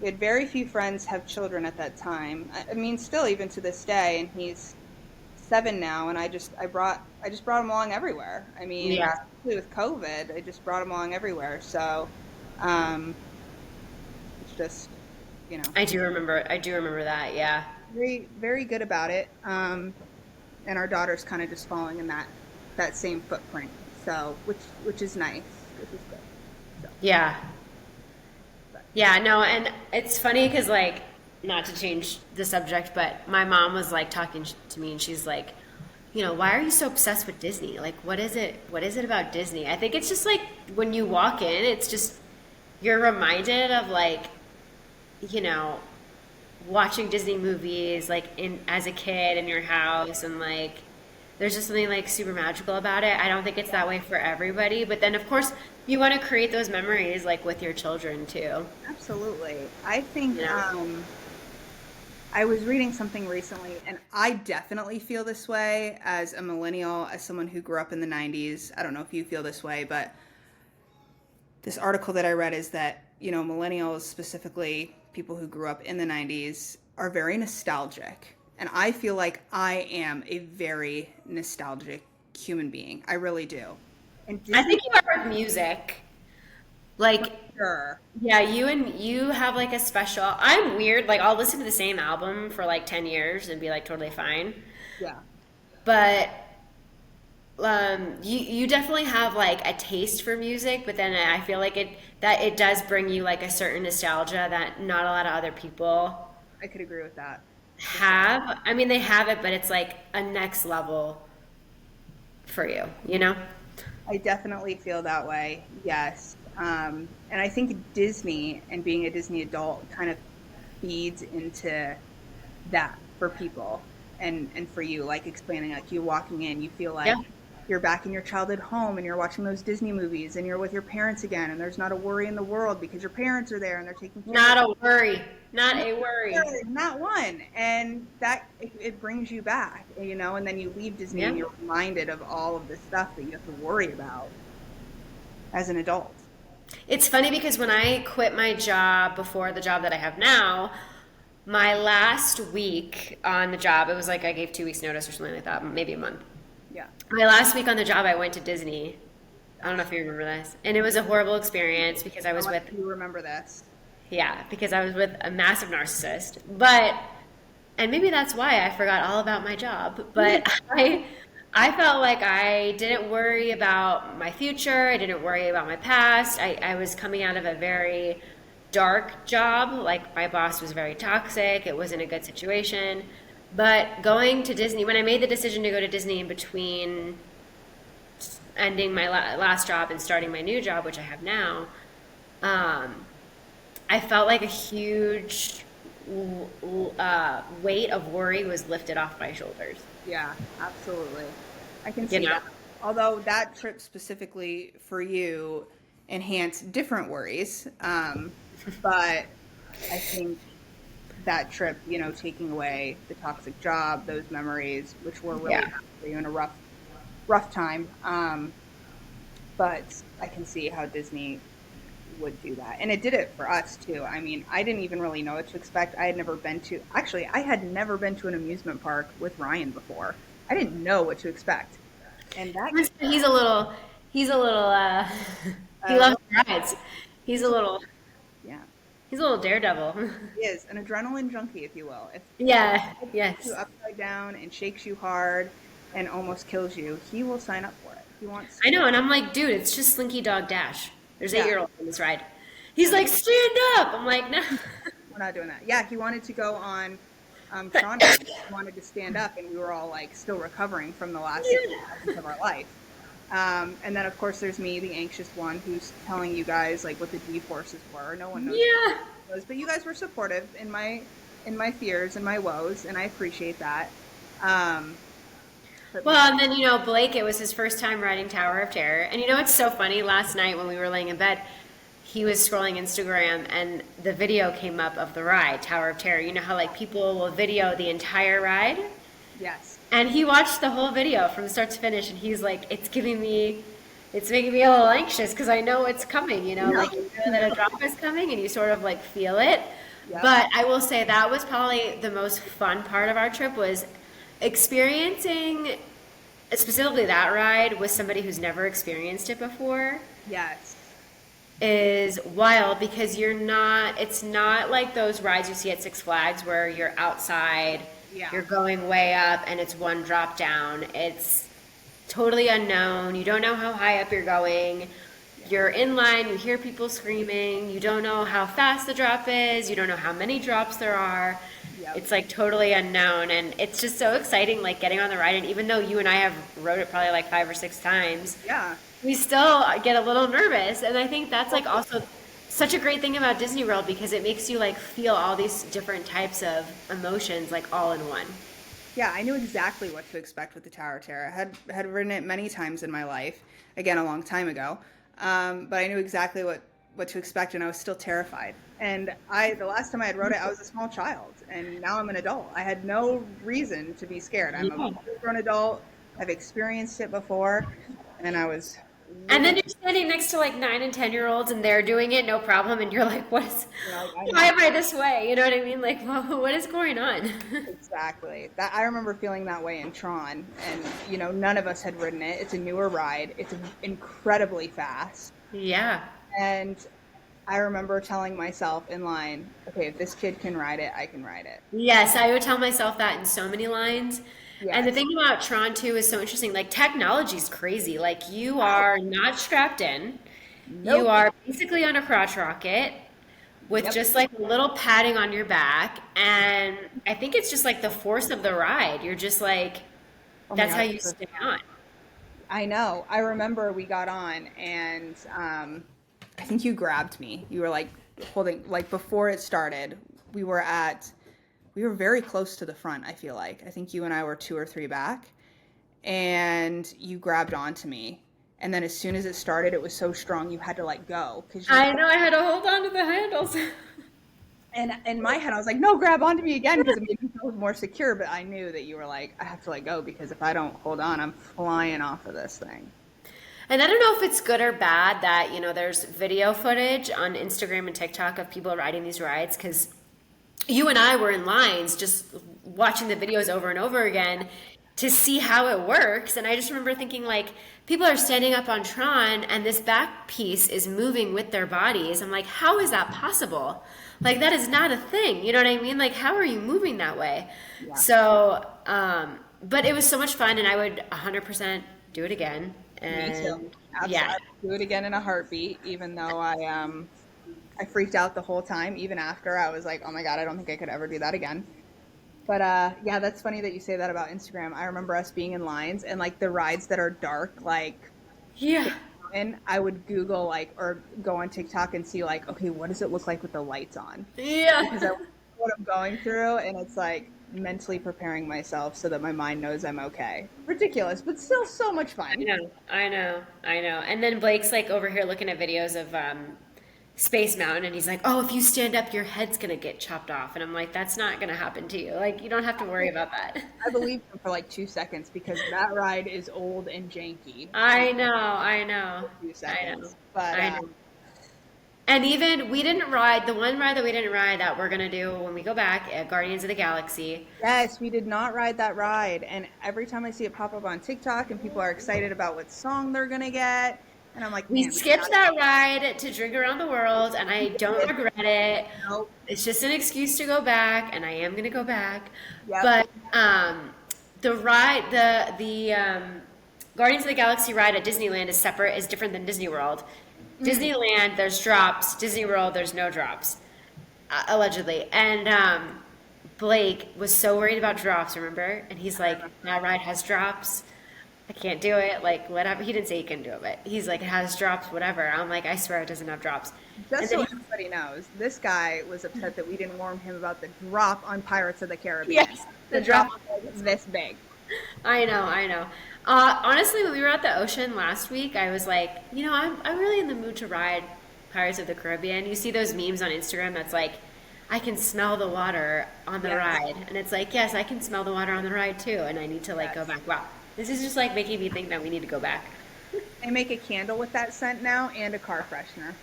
we had very few friends have children at that time. I mean, still even to this day, and he's 7 now, and I just brought him along everywhere. I mean, Yeah, especially with COVID, I just brought him along everywhere. So um, it's just I do remember that. Yeah. very very good about it. And our daughter's kind of just following in that same footprint. So which is nice, which is good. So, Yeah. but Yeah, no, and it's funny because, like, not to change the subject, but my mom was like talking to me, and she's like, why are you so obsessed with Disney? Like, what is it? What is it about Disney? I think it's just like when you walk in, it's just you're reminded of like, you know, watching Disney movies like in as a kid in your house, and like there's just something like super magical about it. I don't think it's that way for everybody, but then of course you want to create those memories like with your children too. absolutely, I think You know? I was reading something recently, and I definitely feel this way as a millennial, as someone who grew up in the 90s. I don't know if you feel this way, but this article that I read is that, millennials, specifically people who grew up in the 90s, are very nostalgic. And I feel like I am a very nostalgic human being. I really do. And I Disney, think you are of music, like, Sure. yeah, you have like a special. I'm weird. Like, I'll listen to the same album for like 10 years and be like totally fine. Yeah. But you definitely have like a taste for music, but then I feel like it does bring you like a certain nostalgia that not a lot of other people I could agree with that for sure. have. I mean, they have it, but it's like a next level for you, you know? I definitely feel that way. Yes. And I think Disney and being a Disney adult kind of feeds into that for people and for you, like explaining, like you walking in, you feel Yeah. like you're back in your childhood home and you're watching those Disney movies and you're with your parents again and there's not a worry in the world because your parents are there and they're taking care of Not a worry. Not a worry. you. Not one. And that it brings you back, and then you leave Disney Yeah. and you're reminded of all of the stuff that you have to worry about as an adult. It's funny because when I quit my job before the job that I have now, my last week on the job, it was like I gave 2 weeks notice or something like that, maybe a month. Yeah. My last week on the job, I went to Disney. I don't know if you remember this. And it was a horrible experience because I was with, You remember this. yeah, because I was with a massive narcissist. But, and maybe that's why I forgot all about my job. But I felt like I didn't worry about my future. I didn't worry about my past. I was coming out of a very dark job. Like, my boss was very toxic. It wasn't a good situation. But going to Disney, when I made the decision to go to Disney in between ending my last job and starting my new job, which I have now, I felt like a huge weight of worry was lifted off my shoulders. Yeah, absolutely. I can You see know? that. Although that trip specifically for you enhanced different worries. But I think that trip, taking away the toxic job, those memories, which were really Yeah. bad for you in a rough time. But I can see how Disney would do that. And it did it for us too. I mean, I didn't even really know what to expect. I had never been to an amusement park with Ryan before. I didn't know what to expect. And that, He's a little, he uh, loves rides. He's a little, yeah, he's a little daredevil. he is an adrenaline junkie, if you will. If Yeah, it puts you yes. upside down and shakes you hard and almost kills you, he will sign up for it. He wants, I know, and I'm like, dude, it's just Slinky Dog Dash. There's yeah, 8-year-olds on this ride. He's like, stand up. I'm like, no. we're not doing that. Yeah, he wanted to go on Sean he wanted to stand up, and we were all like still recovering from the last 6 months of our life. And then, of course, there's me, the anxious one, who's telling you guys like what the G forces were. No one knows Yeah. what those, but you guys were supportive in my fears and my woes, and I appreciate that. Um, but Well, and then, Blake, it was his first time riding Tower of Terror. And it's so funny. Last night when we were laying in bed, he was scrolling Instagram and the video came up of the ride, Tower of Terror. You know how like people will video the entire ride? yes, And he watched the whole video from start to finish and he's like, it's making me a little anxious because I know it's coming, like you know that a drop is coming and you sort of like feel it. yep, But I will say that was probably the most fun part of our trip was experiencing specifically that ride with somebody who's never experienced it before yes, is wild because it's not like those rides you see at Six Flags where you're outside, yeah, you're going way up and it's one drop down. It's totally unknown. You don't know how high up you're going. You're in line, you hear people screaming, you don't know how fast the drop is, you don't know how many drops there are. yep, It's like totally unknown and it's just so exciting like getting on the ride and even though you and I have rode it probably like 5 or 6 times, yeah. we still get a little nervous and I think that's like also such a great thing about Disney World because it makes you like feel all these different types of emotions like all in one. Yeah, I knew exactly what to expect with the Tower of Terror. I had ridden it many times in my life, again a long time ago, but I knew exactly what to expect, and I was still terrified. And the last time I had rode it, I was a small child, and now I'm an adult. I had no reason to be scared. I'm a Yeah. grown adult. I've experienced it before, and I was And then literally, you're standing next to like 9 and 10-year-olds and they're doing it, no problem. And you're like, you're like, I why know. am I this way? You know what I mean? Like, what is going on? Exactly. That I remember feeling that way in Tron, and none of us had ridden it. It's a newer ride. It's incredibly fast, Yeah. and I remember telling myself in line, okay, if this kid can ride it, I can ride it. Yes, I would tell myself that in so many lines. And the Yes. thing about Tron 2 is so interesting. Like, technology's crazy. Like, you are not strapped in. You Nope. are basically on a crotch rocket with Yep. just like a little padding on your back. And I think it's just like the force of the ride. You're just like, Oh my that's how God. you stay on. I know. I remember we got on, and I think you grabbed me. You were like holding, like before it started. We were at, we were very close to the front. I feel like. I think you and I were two or three back, and you grabbed onto me. And then as soon as it started, it was so strong you had to let go because you. I know I had to hold on to the handles. And in my head, I was like, "No, grab onto me again," because it made me feel more secure. But I knew that you were like, "I have to let go because if I don't hold on, I'm flying off of this thing." And I don't know if it's good or bad that, there's video footage on Instagram and TikTok of people riding these rides because you and I were in lines just watching the videos over and over again to see how it works. And I just remember thinking, like, people are standing up on Tron and this back piece is moving with their bodies. I'm like, how is that possible? Like, that is not a thing. You know what I mean? Like, how are you moving that way? Yeah. So, but it was so much fun and I would 100% do it again. Me too. And Absolutely. yeah, I would do it again in a heartbeat, even though I freaked out the whole time. Even after I was like, oh my God, I don't think I could ever do that again. But yeah, that's funny that you say that about Instagram. I remember us being in lines and like the rides that are dark, like yeah, and I would Google like or go on TikTok and see like, okay, what does it look like with the lights on? Because I yeah. know what I'm going through, and it's like mentally preparing myself so that my mind knows I'm okay. Ridiculous, but still so much I fun. know, I know, I know. And then Blake's like over here looking at videos of Space Mountain, and he's like, "Oh, if you stand up, your head's gonna get chopped off." And I'm like, "That's not gonna happen to you. Like, you don't have to worry about that." I believed him for like 2 seconds because that ride is old and janky I know, I know, for a few I know, seconds. But I know. And even we didn't ride the one ride that we didn't ride that we're gonna do when we go back at Guardians of the Galaxy. yes, we did not ride that ride. And every time I see it pop up on TikTok and people are excited about what song they're gonna get, and I'm like, We man, we skipped gotta that ride to drink around the world, and I don't get regret it. nope. It's just an excuse to go back, and I am gonna go back. Yep. But the ride, the Guardians of the Galaxy ride at Disneyland is separate, is different than Disney World. Mm. Disneyland, there's drops. Disney World, there's no drops, allegedly. And Blake was so worried about drops, remember? And he's like, "That ride has drops. I can't do it." Like, whatever. He didn't say he couldn't do it, but he's like, "It has drops, whatever." I'm like, "I swear it doesn't have drops." And Just then so he, everybody knows, this guy was upset that we didn't warn him about the drop on Pirates of the Caribbean. yes, the The drop. drop was this big. I know, I know. Honestly, when we were at the ocean last week, I was like, I'm really in the mood to ride Pirates of the Caribbean. You see those memes on Instagram that's like, I can smell the water on the Yes. ride. And it's like, yes, I can smell the water on the ride too. And I need to like go Yes. back. Wow. This is just like making me think that we need to go back. They make a candle with that scent now and a car freshener.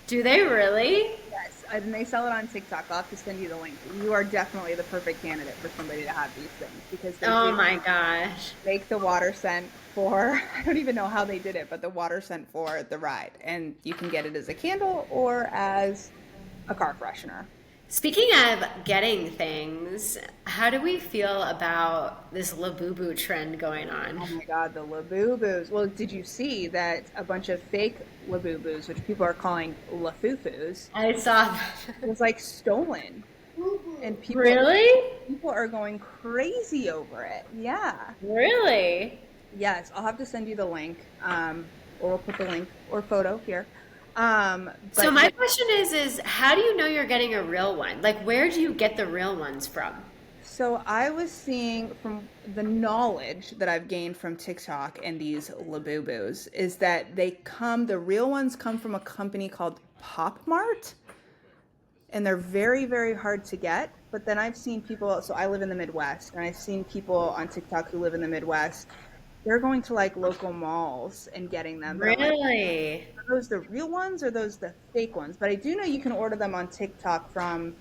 Do they really? Yes, and they sell it on TikTok. I'll have to send you the link. You are definitely the perfect candidate for somebody to have these things because they Oh do my gosh. make the water scent for, I don't even know how they did it, but the water scent for the ride. And you can get it as a candle or as a car freshener. Speaking of getting things, how do we feel about this Labubu trend going on? Oh my God, the Labubus. Well, did you see that a bunch of fake Labubus, which people are calling Lafufus, I saw that. was like stolen? And Really? people are going crazy over it. Yeah. Really? Yes, I'll have to send you the link, or we'll put the link or photo here. So But my yeah, question is how do you know you're getting a real one? Like where do you get the real ones from? so I was seeing from the knowledge that I've gained from TikTok and these Labubus is that the real ones come from a company called Pop Mart, and they're very, very hard to get. But then I've seen people, so I live in the Midwest, and I've seen people on TikTok who live in the Midwest they're going to like local malls and getting them. But I'm like, Really? are those the real ones or are those the fake ones? But I do know you can order them on TikTok from,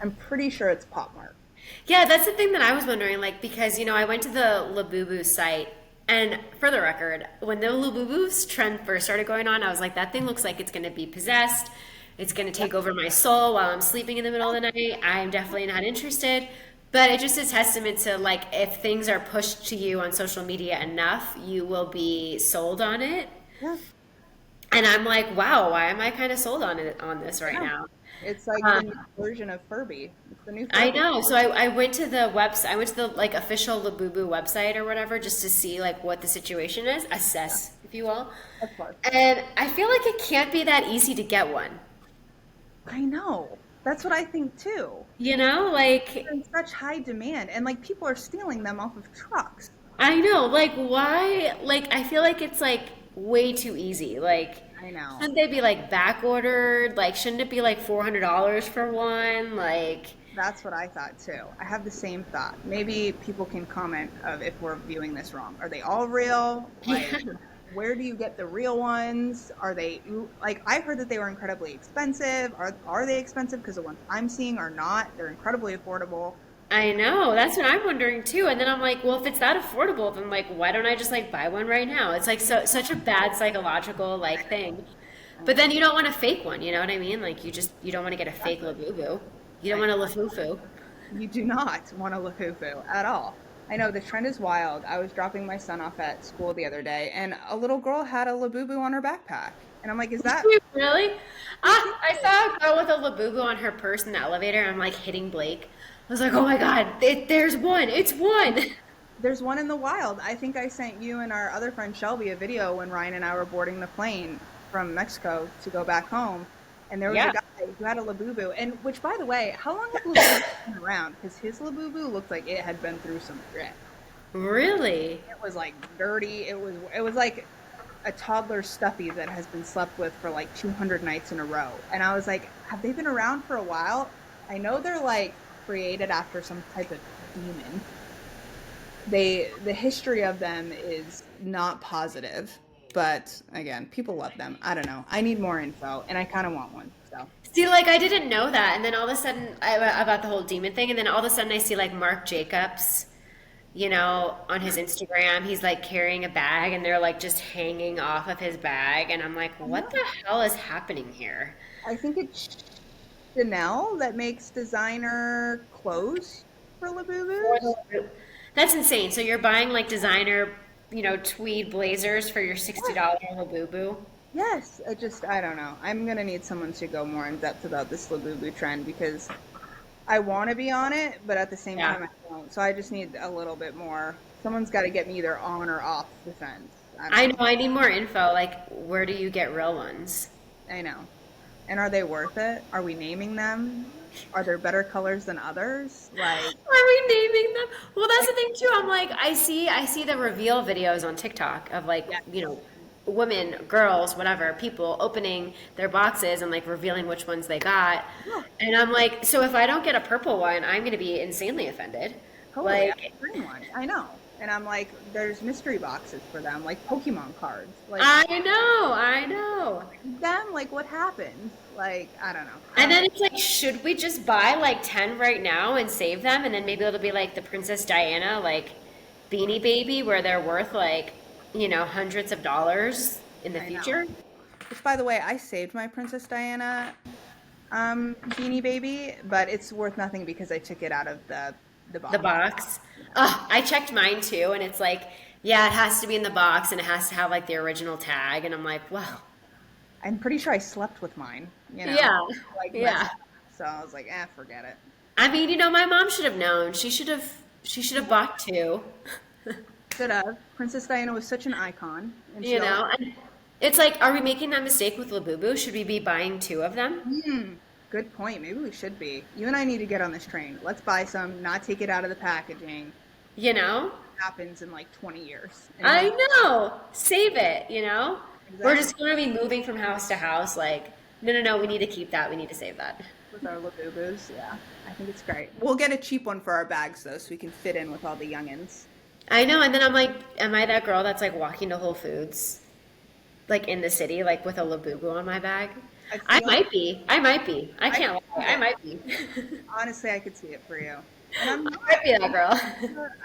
I'm pretty sure it's Pop Mart. Yeah, that's the thing that I was wondering, like, because, I went to the Labubu site, and for the record, when the Labubu's trend first started going on, I was like, that thing looks like it's going to be possessed. It's going to take over my soul while I'm sleeping in the middle of the night. I'm definitely not interested. But it just is testament to, like, if things are pushed to you on social media enough, you will be sold on it. Yeah, And I'm like, wow, why am I kind of sold on it on this right yeah. now? It's like the new Um, version of Furby. It's the new I Furby. know. So I went to the website. I went to the like official Labubu website or whatever just to see like what the situation is, Yeah, assess, if you will. of course. And I feel like it can't be that easy to get one. I know. That's what I think too. Like They're in such high demand, and like people are stealing them off of trucks. I know, like why? Like I feel like it's like way too easy. Like I know. shouldn't they be like back ordered? Like shouldn't it be like $400 for one? Like That's what I thought too. I have the same thought. Maybe people can comment of if we're viewing this wrong. Are they all real? Like, yeah. where do you get the real ones? Are they like I heard that they were incredibly expensive. Are they expensive? Because the ones I'm seeing are not. They're incredibly affordable. I know. That's what I'm wondering too. And then I'm like, well, if it's that affordable, then like, why don't I just like buy one right now? It's like such a bad psychological like thing. I But know. then you don't want a fake one. You know what I mean? Like you don't want to get a fake Exactly. Labubu. You don't I want a know. Lafufu. You do not want a Lahufu at all. I know the trend is wild. I was dropping my son off at school the other day, and a little girl had a Labubu on her backpack, and I'm like, "Is that?" Really? I Ah, think I so. saw a girl with a Labubu on her purse in the elevator. I'm like hitting Blake. I was like, oh my God, there's one. It's one. There's one in the wild. I think I sent you and our other friend Shelby a video when Ryan and I were boarding the plane from Mexico to go back home. And there was a Yeah. guy who had a Labubu. And which, by the way, how long have Labubu been around? Because his Labubu looked like it had been through some shit. Really? It was like dirty. It was like a toddler stuffy that has been slept with for like 200 nights in a row. And I was like, have they been around for a while? I know they're like created after some type of demon. The history of them is not positive, but again, people love them. I don't know. I need more info, and I kind of want one. So See, like I didn't know that, and then all of a sudden about the whole demon thing, and then all of a sudden I see like Mark Jacobs, on his Instagram, he's like carrying a bag, and they're like just hanging off of his bag, and I'm like, I what know. the hell is happening here? I think it's Chanel that makes designer clothes for For Labubus. the- That's insane. So you're buying like designer, tweed blazers for your $60 Labubu? Yes, I don't know. I'm gonna need someone to go more in depth about this Labubu trend because I want to be on it, but at the same Yeah. time I don't. So I just need a little bit more. Someone's got to get me either on or off the fence. I don't I know, know. I need more info. Like, where do you get real ones? I know. And are they worth it? Are we naming them? Are there better colors than others? Are we naming them? Well, that's Like the thing too. I'm like, I see the reveal videos on TikTok of like, yeah, women, girls, whatever, people opening their boxes and like revealing which ones they got. yeah, And I'm like, so if I don't get a purple one, I'm going to be insanely offended. totally. I'm Like, a green one. I know. And I'm like, there's mystery boxes for them, like Pokemon cards. Like I know. them, like what happened? Like I don't know. I And don't then know. it's like, should we just buy like 10 right now and save them? And then maybe it'll be like the Princess Diana, like Beanie Baby, where they're worth like, hundreds of dollars in the I know. future. Which, by the way, I saved my Princess Diana Beanie Baby, but it's worth nothing because I took it out of the The box. box. Yeah. Oh, I checked mine too, and it's like, yeah, it has to be in the box and it has to have like the original tag. And I'm like, well, I'm pretty sure I slept with mine, yeah, like yeah. messed up. So I was like, forget it. I mean, my mom should have known. She should have bought two. Should have. Princess Diana was such an icon, and she You always. know, and it's like, are we making that mistake with Labubu? Should we be buying two of them? Hmm. Good point. Maybe we should be. You and I need to get on this train. Let's buy some, not take it out of the packaging. You know? Happens in like 20 years. And I we know. Save it. We're exactly just going to be moving from house to house. Like, no, no, no, we need to keep that. We need to save that. with our Labubus. Yeah, I think it's great. We'll get a cheap one for our bags though, so we can fit in with all the youngins. I know, and then I'm like, am I that girl that's like walking to Whole Foods, like in the city, like with a Labubu on my bag? I I feel might be. I might be. I I can't could lie. see I it. might be. Honestly, I could see it for you. And I might be that girl.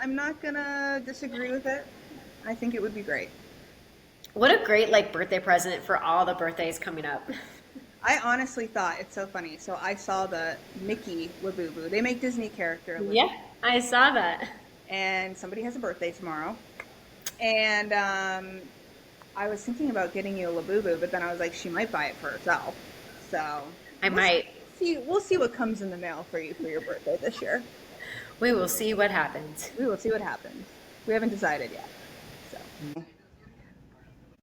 I'm not gonna disagree with it. I think it would be great. What a great like birthday present for all the birthdays coming up. I honestly thought it's so funny. So I saw the Mickey Labubu. They make Disney character Labubu, Yeah, I saw that. and somebody has a birthday tomorrow. And I was thinking about getting you a Labubu, but then I was like, she might buy it for herself. So I we'll might. see. We'll see what comes in the mail for you for your birthday this year. We will see what happens. We will see what happens. We haven't decided yet. So.